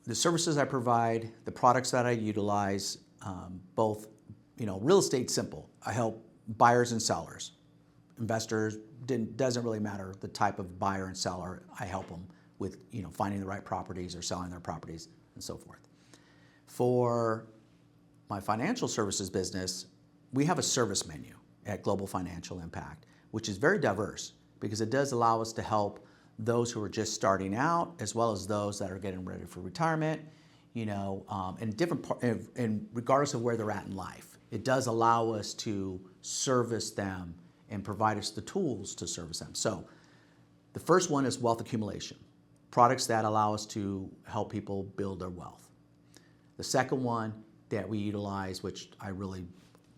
the services I provide, the products that I utilize, both, real estate simple. I help buyers and sellers. Investors, doesn't really matter the type of buyer and seller. I help them with, finding the right properties or selling their properties and so forth. For my financial services business, we have a service menu at Global Financial Impact, which is very diverse because it does allow us to help those who are just starting out, as well as those that are getting ready for retirement, and regardless of where they're at in life. It does allow us to service them and provide us the tools to service them. So the first one is wealth accumulation, products that allow us to help people build their wealth. The second one that we utilize, which I really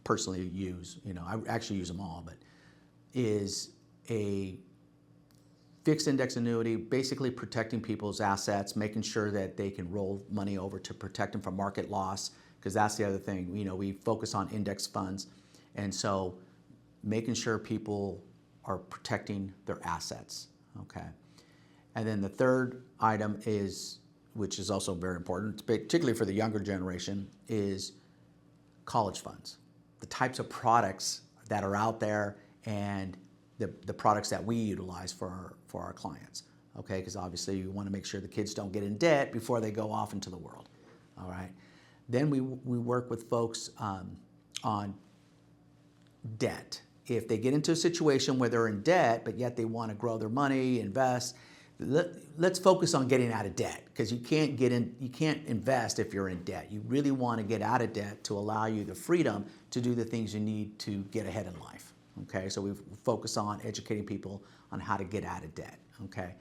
personally use, I actually use them all, but is a fixed index annuity, basically protecting people's assets, making sure that they can roll money over to protect them from market loss, because that's the other thing. We focus on index funds, and so making sure people are protecting their assets, okay? And then the third item is, which is also very important, particularly for the younger generation, is college funds. The types of products that are out there and the products that we utilize for our clients, okay? Because obviously you want to make sure the kids don't get in debt before they go off into the world, all right? Then we work with folks on debt. If they get into a situation where they're in debt, but yet they want to grow their money, invest, let's focus on getting out of debt, because you can't invest if you're in debt. You really want to get out of debt to allow you the freedom to do the things you need to get ahead in life. Okay, so we focus on educating people on how to get out of debt. Okay,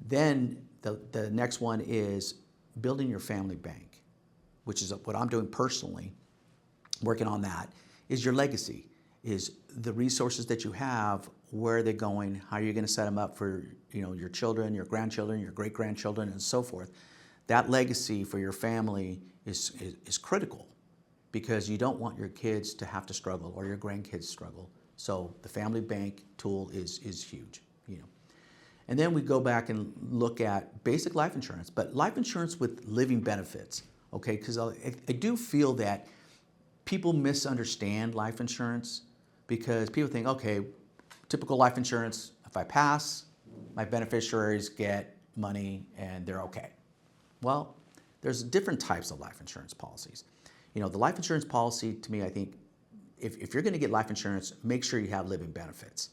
then the next one is building your family bank, which is what I'm doing personally, working on that, is your legacy, is the resources that you have, where are they going, how are you going to set them up for your children, your grandchildren, your great-grandchildren, and so forth. That legacy for your family is critical, because you don't want your kids to have to struggle or your grandkids struggle. So the family bank tool is huge. And then we go back and look at basic life insurance, but life insurance with living benefits, okay? Because I do feel that people misunderstand life insurance, because people think, okay, typical life insurance, if I pass, my beneficiaries get money and they're okay. Well, there's different types of life insurance policies. The life insurance policy, to me, I think, if you're going to get life insurance, make sure you have living benefits,